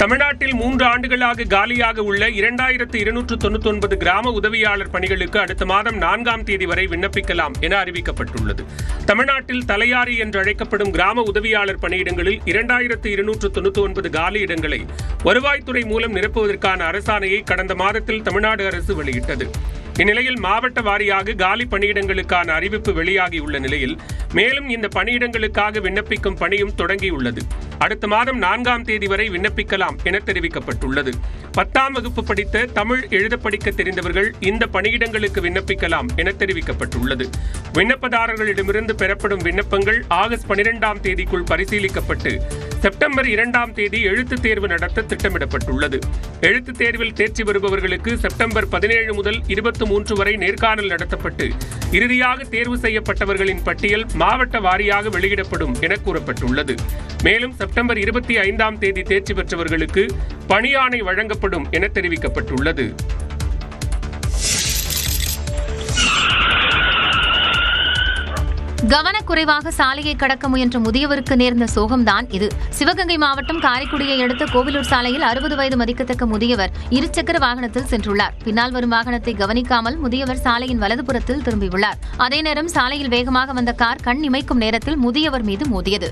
தமிழ்நாட்டில் 3 ஆண்டுகளாக காலியாக உள்ள 2299 கிராம உதவியாளர் பணிகளுக்கு அடுத்த மாதம் 4ஆம் தேதி வரை விண்ணப்பிக்கலாம் என அறிவிக்கப்பட்டுள்ளது. தமிழ்நாட்டில் தலையாரி என்று அழைக்கப்படும் கிராம உதவியாளர் பணியிடங்களில் 2299 காலி இடங்களை வருவாய்த்துறை மூலம் நிரப்புவதற்கான அரசாணையை கடந்த மாதத்தில் தமிழ்நாடு அரசு வெளியிட்டது. இந்நிலையில் மாவட்ட வாரியாக காலி பணியிடங்களுக்கான அறிவிப்பு வெளியாகியுள்ள நிலையில் மேலும் இந்த பணியிடங்களுக்காக விண்ணப்பிக்கும் பணியும் தொடங்கியுள்ளது. அடுத்த மாதம் 4ஆம் தேதி வரை விண்ணப்பிக்கலாம் என தெரிவிக்கப்பட்டுள்ளது. 10ஆம் வகுப்பு படித்த தமிழ் எழுத படிக்க தெரிந்தவர்கள் இந்த பணியிடங்களுக்கு விண்ணப்பிக்கலாம் என தெரிவிக்கப்பட்டுள்ளது. விண்ணப்பதாரர்களிடமிருந்து பெறப்படும் விண்ணப்பங்கள் ஆகஸ்ட் 12ஆம் தேதிக்குள் பரிசீலிக்கப்பட்டு செப்டம்பர் 2ஆம் தேதி எழுத்துத் தேர்வு நடத்த திட்டமிடப்பட்டுள்ளது. எழுத்துத் தேர்வில் தேர்ச்சி பெறுபவர்களுக்கு செப்டம்பர் 17 முதல் 23 வரை நேர்காணல் நடத்தப்பட்டு இறுதியாக தேர்வு செய்யப்பட்டவர்களின் பட்டியல் மாவட்ட வாரியாக வெளியிடப்படும் என கூறப்பட்டுள்ளது. மேலும் செப்டம்பர் 25ஆம் தேதி தேர்ச்சி பெற்றவர்களுக்கு பணியாணை வழங்கப்படும் என தெரிவிக்கப்பட்டுள்ளது. கவனக்குறைவாக சாலையை கடக்க முயன்ற முதியவருக்கு நேர்ந்த சோகம்தான் இது. சிவகங்கை மாவட்டம் காரைக்குடியை அடுத்த கோவிலூர் சாலையில் 60 வயது மதிக்கத்தக்க முதியவர் இருசக்கர வாகனத்தில் சென்றுள்ளார். பின்னால் வரும் வாகனத்தை கவனிக்காமல் முதியவர் சாலையின் வலதுபுறத்தில் திரும்பியுள்ளார். அதே நேரம் சாலையில் வேகமாக வந்த கார் கண் இமைக்கும் நேரத்தில் முதியவர் மீது மோதியது.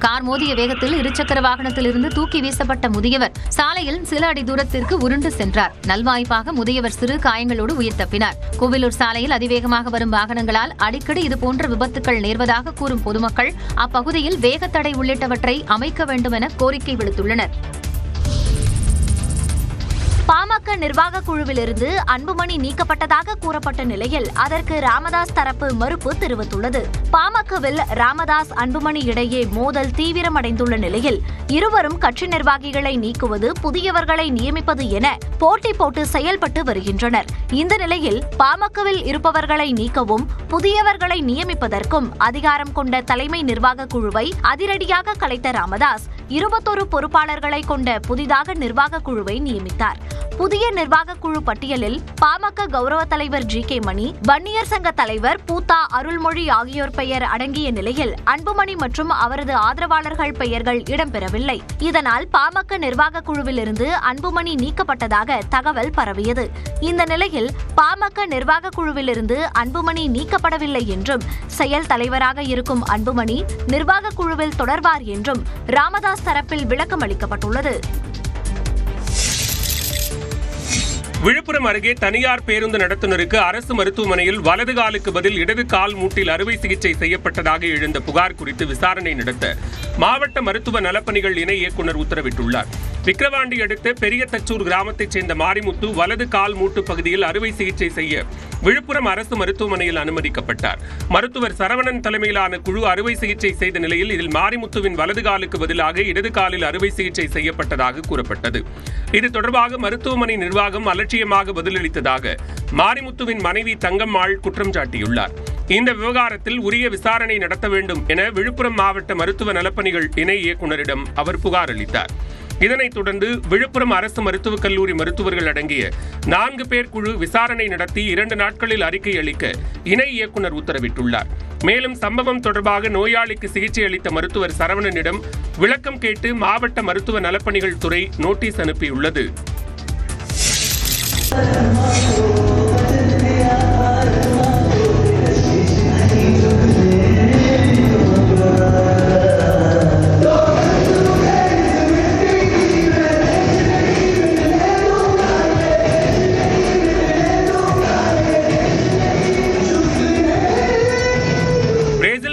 கார் மோதிய வேகத்தில் இருசக்கர வாகனத்தில் இருந்து தூக்கி வீசப்பட்ட முதியவர் சாலையில் சில அடி தூரத்திற்கு உருண்டு சென்றார். நல்வாய்ப்பாக முதியவர் சிறு காயங்களோடு உயிர் தப்பினார். கோவிலூர் சாலையில் அதிவேகமாக வரும் வாகனங்களால் அடிக்கடி இதுபோன்ற விபத்துக்கள் நேர்வதாக கூறும் பொதுமக்கள் அப்பகுதியில் வேகத்தடை உள்ளிட்டவற்றை அமைக்க வேண்டும் என கோரிக்கை விடுத்துள்ளனர். பாமக நிர்வாக குழுவிலிருந்து அன்புமணி நீக்கப்பட்டதாக கூறப்பட்ட நிலையில் அதற்கு ராமதாஸ் தரப்பு மறுப்பு தெரிவித்துள்ளது. பாமகவில் ராமதாஸ் அன்புமணி இடையே மோதல் தீவிரமடைந்துள்ள நிலையில் இருவரும் கட்சி நிர்வாகிகளை நீக்குவது, புதியவர்களை நியமிப்பது என போட்டி போட்டு செயல்பட்டு வருகின்றனர். இந்த நிலையில் பாமகவில் இருப்பவர்களை நீக்கவும் புதியவர்களை நியமிப்பதற்கும் அதிகாரம் கொண்ட தலைமை நிர்வாக குழுவை அதிரடியாக கலைத்த ராமதாஸ் 21 பொறுப்பாளர்களை கொண்ட புதிதாக நிர்வாக குழுவை நியமித்தார். புதிய நிர்வாக குழு பட்டியலில் பாமக கௌரவ தலைவர் ஜி.கே. மணி, வன்னியர் சங்க தலைவர் பூத்தா அருள்மொழி ஆகியோர் பெயர் அடங்கிய நிலையில் அன்புமணி மற்றும் அவரது ஆதரவாளர்கள் பெயர்கள் இடம்பெறவில்லை. இதனால் பாமக நிர்வாக குழுவிலிருந்து அன்புமணி நீக்கப்பட்டதாக தகவல் பரவியது. இந்த நிலையில் பாமக நிர்வாக குழுவிலிருந்து அன்புமணி நீக்கப்படவில்லை என்றும் செயல் தலைவராக இருக்கும் அன்புமணி நிர்வாக குழுவில் தொடர்வார் என்றும் ராமதாஸ் தரப்பில் விளக்கம் அளிக்கப்பட்டுள்ளது. விழுப்புரம் அருகே தனியார் பேருந்து நடத்துனருக்கு அரசு மருத்துவமனையில் வலது காலுக்கு பதில் இடது கால் மூட்டில் அறுவை சிகிச்சை செய்யப்பட்டதாக எழுந்த புகார் குறித்து விசாரணை நடத்த மாவட்ட மருத்துவ நலப்பணிகள் இணை இயக்குநர் உத்தரவிட்டுள்ளார். விக்கிரவாண்டி அடுத்த பெரிய தச்சூர் கிராமத்தைச் சேர்ந்த மாரிமுத்து வலது கால் மூட்டு பகுதியில் அறுவை சிகிச்சை செய்ய விழுப்புரம் அரசு மருத்துவமனையில் அனுமதிக்கப்பட்டார். மருத்துவர் சரவணன் தலைமையிலான குழு அறுவை சிகிச்சை செய்த நிலையில் இதில் மாரிமுத்துவின் வலது காலுக்கு பதிலாக இடது காலில் அறுவை சிகிச்சை செய்யப்பட்டதாக கூறப்பட்டது. இது தொடர்பாக மருத்துவமனை நிர்வாகம் அலட்சியமாக பதிலளித்ததாக மாரிமுத்துவின் மனைவி தங்கம்மாள் குற்றம் சாட்டியுள்ளார். இந்த விவகாரத்தில் உரிய விசாரணை நடத்த வேண்டும் என விழுப்புரம் மாவட்ட மருத்துவ நலப்பணிகள் இணை இயக்குநரிடம் அவர் புகார் அளித்தார். இதனைத் தொடர்ந்து விழுப்புரம் அரசு மருத்துவக் கல்லூரி மருத்துவர்கள் அடங்கிய 4 பேர் குழு விசாரணை நடத்தி 2 நாட்களில் அறிக்கை அளிக்க இணை இயக்குநர் உத்தரவிட்டுள்ளார். மேலும் சம்பவம் தொடர்பாக நோயாளிக்கு சிகிச்சை அளித்த மருத்துவர் சரவணனிடம் விளக்கம் கேட்டு மாவட்ட மருத்துவ நலப்பணிகள் துறை நோட்டீஸ் அனுப்பியுள்ளது.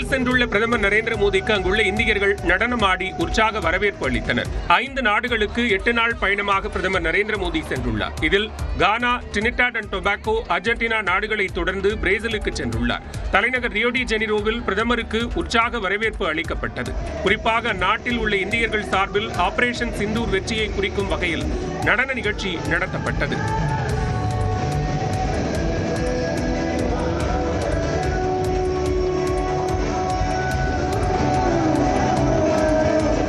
சென்றுள்ள பிரதமர் நரேந்திர மோடிக்கு அங்குள்ள இந்தியர்கள் நடனமாடி உற்சாக வரவேற்பு அளித்தனர். 5 நாடுகளுக்கு 8 நாள் பயணமாக பிரதமர் நரேந்திர மோடி சென்றுள்ளார். இதில் கானா, டிரினிடாட் அண்ட் டொபாகோ, அர்ஜென்டினா நாடுகளை தொடர்ந்து பிரேசிலுக்கு சென்றுள்ளார். தலைநகர் ரியோ டி ஜெனிரோவில் பிரதமருக்கு உற்சாக வரவேற்பு அளிக்கப்பட்டது. குறிப்பாக அந்நாட்டில் உள்ள இந்தியர்கள் சார்பில் ஆபரேஷன் சிந்தூர் வெற்றியை குறிக்கும் வகையில் நடன நிகழ்ச்சி நடத்தப்பட்டது.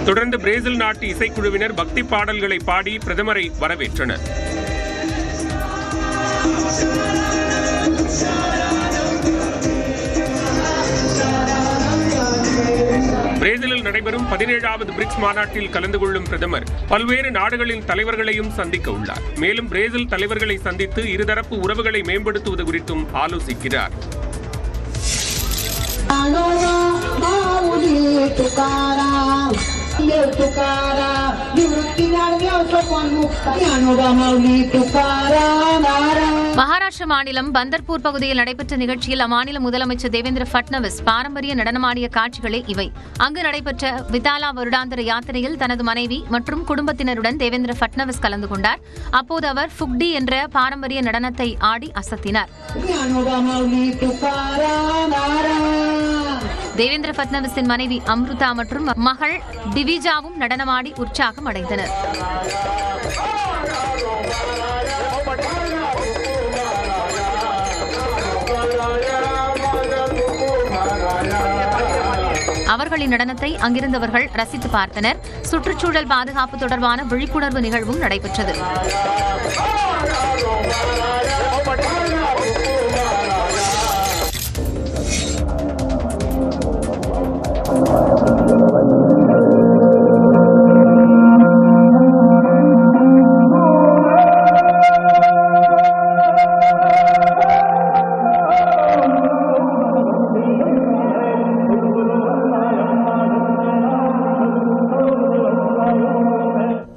தொடர்ந்து பிரேசில் நாட்டு இசைக்குழுவினர் பக்தி பாடல்களை பாடி பிரதமரை வரவேற்றனர். நடைபெறும் 17வது பிரிக்ஸ் மாநாட்டில் கலந்து கொள்ளும் பிரதமர் பல்வேறு நாடுகளின் தலைவர்களையும் சந்திக்க உள்ளார். மேலும் பிரேசில் தலைவர்களை சந்தித்து இருதரப்பு உறவுகளை மேம்படுத்துவது குறித்தும் ஆலோசிக்கிறார். மகாராஷ்டிர மாநிலம் பந்தர்பூர் பகுதியில் நடைபெற்ற நிகழ்ச்சியில் அம்மாநில முதலமைச்சர் தேவேந்திர பட்னவிஸ் பாரம்பரிய நடனமாடிய காட்சிகளே இவை. அங்கு நடைபெற்ற விதாலா வருடாந்திர யாத்திரையில் தனது மனைவி மற்றும் குடும்பத்தினருடன் தேவேந்திர பட்னவிஸ் கலந்து கொண்டார். அப்போது அவர் ஃபுக்டி என்ற பாரம்பரிய நடனத்தை ஆடி அசத்தினார். தேவேந்திர பட்னவிஸின் மனைவி அம்ருதா மற்றும் மகள் திவிஜாவும் நடனமாடி உற்சாகம் அடைந்தனர். அவர்களின் நடனத்தை அங்கிருந்தவர்கள் ரசித்து பார்த்தனர். சுற்றுச்சூழல் பாதுகாப்பு தொடர்பான விழிப்புணர்வு நிகழ்வும் நடைபெற்றது.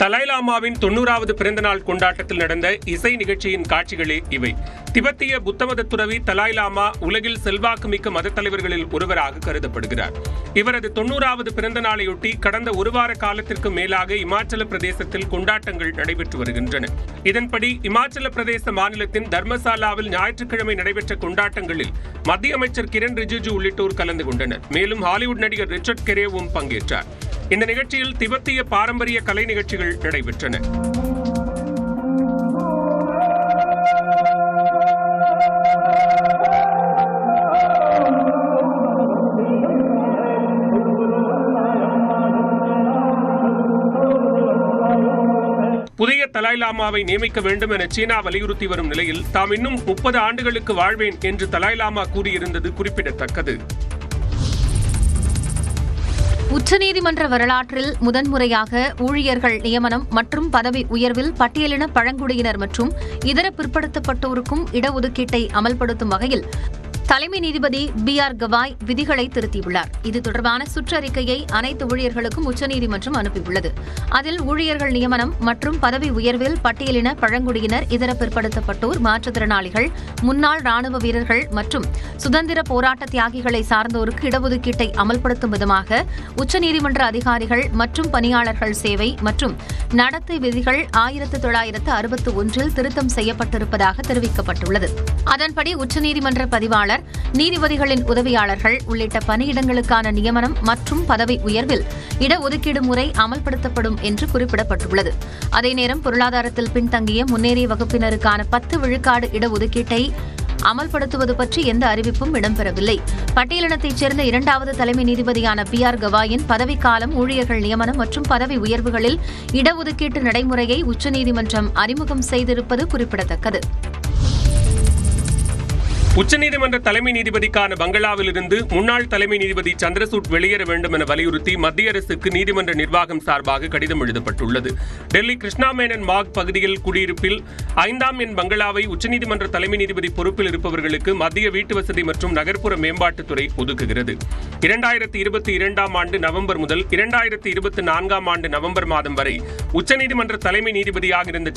தலாய் லாமாவின் 90வது பிறந்தநாள் கொண்டாட்டத்தில் நடந்த இசை நிகழ்ச்சியின் காட்சிகளே இவை. திபெத்திய புத்தமத துறவி தலாய் லாமா உலகில் செல்வாக்குமிக்க மத தலைவர்களில் ஒருவராக கருதப்படுகிறார். இவரது 90வது பிறந்த நாளையொட்டி கடந்த ஒரு வார காலத்திற்கு மேலாக இமாச்சல பிரதேசத்தில் கொண்டாட்டங்கள் நடைபெற்று வருகின்றன. இதன்படி இமாச்சல பிரதேச மாநிலத்தின் தர்மசாலாவில் ஞாயிற்றுக்கிழமை நடைபெற்ற கொண்டாட்டங்களில் மத்திய அமைச்சர் கிரண் ரிஜிஜு உள்ளிட்டோர் கலந்து கொண்டனர். மேலும் ஹாலிவுட் நடிகர் ரிச்சர்ட் கெரேவும் பங்கேற்றார். இந்த நிகழ்ச்சியில் திபெத்திய பாரம்பரிய கலை நிகழ்ச்சிகள் நடைபெற்றன. புதிய தலாய் லாமாவை நியமிக்க வேண்டும் என சீனா வலியுறுத்தி வரும் நிலையில் தாம் இன்னும் 30 ஆண்டுகளுக்கு வாழ்வேன் என்று தலாய் லாமா கூறியிருந்தது குறிப்பிடத்தக்கது. உச்சநீதிமன்ற வரலாற்றில் முதன்முறையாக ஊழியர்கள் நியமனம் மற்றும் பதவி உயர்வில் பட்டியலின பழங்குடியினர் மற்றும் இதர பிற்படுத்தப்பட்டோருக்கும் இடஒதுக்கீட்டை அமல்படுத்தும் வகையில் தலைமை நீதிபதி B.R. கவாய் விதிகளை திருத்தியுள்ளார். இது தொடர்பான சுற்றறிக்கையை அனைத்து ஊழியர்களுக்கும் உச்சநீதிமன்றம் அனுப்பியுள்ளது. அதில் ஊழியர்கள் நியமனம் மற்றும் பதவி உயர்வில் பட்டியலின பழங்குடியினர், இதர பிற்படுத்தப்பட்டோர், மாற்றுத்திறனாளிகள், முன்னாள் ராணுவ வீரர்கள் மற்றும் சுதந்திர போராட்ட தியாகிகளை சார்ந்தோருக்கு இடஒதுக்கீட்டை அமல்படுத்தும் விதமாக உச்சநீதிமன்ற அதிகாரிகள் மற்றும் பணியாளர்கள் சேவை மற்றும் நடத்தை விதிகள் 1961 திருத்தம் செய்யப்பட்டிருப்பதாக தெரிவிக்கப்பட்டுள்ளது. அதன்படி உச்சநீதிமன்ற பதிவாளர், நீதிபதிகளின் உதவியாளர்கள் உள்ளிட்ட பணியிடங்களுக்கான நியமனம் மற்றும் பதவி உயர்வில் இடஒதுக்கீடு முறை அமல்படுத்தப்படும் என்று குறிப்பிடப்பட்டுள்ளது. அதேநேரம் பொருளாதாரத்தில் பின்தங்கிய முன்னேறிய வகுப்பினருக்கான 10 விழுக்காடு இடஒதுக்கீட்டை அமல்படுத்துவது பற்றி எந்த அறிவிப்பும் இடம்பெறவில்லை. பட்டியலினத்தைச் சேர்ந்த 2வது தலைமை நீதிபதியான B.R. கவாயின் பதவிக்காலம், ஊழியர்கள் நியமனம் மற்றும் பதவி உயர்வுகளில் இடஒதுக்கீட்டு நடைமுறையை உச்சநீதிமன்றம் அறிமுகம் செய்திருப்பது குறிப்பிடத்தக்கது. உச்சநீதிமன்ற தலைமை நீதிபதிக்கான பங்களாவில் இருந்து முன்னாள் தலைமை நீதிபதி சந்திரசூட் வெளியேற வேண்டும் என வலியுறுத்தி மத்திய அரசுக்கு நீதிமன்ற நிர்வாகம் சார்பாக கடிதம் எழுதப்பட்டுள்ளது. டெல்லி கிருஷ்ணா மேனன் மார்க் பகுதியில் குடியிருப்பில் 5ஆம் எண் பங்களாவை உச்சநீதிமன்ற தலைமை நீதிபதி பொறுப்பில் இருப்பவர்களுக்கு மத்திய வீட்டு வசதி மற்றும் நகர்ப்புற மேம்பாட்டுத்துறை ஒதுக்குகிறது. 2022ஆம் ஆண்டு நவம்பர் முதல் 2024ஆம் ஆண்டு நவம்பர் மாதம் வரை உச்சநீதிமன்ற தலைமை நீதிபதியாக இருந்த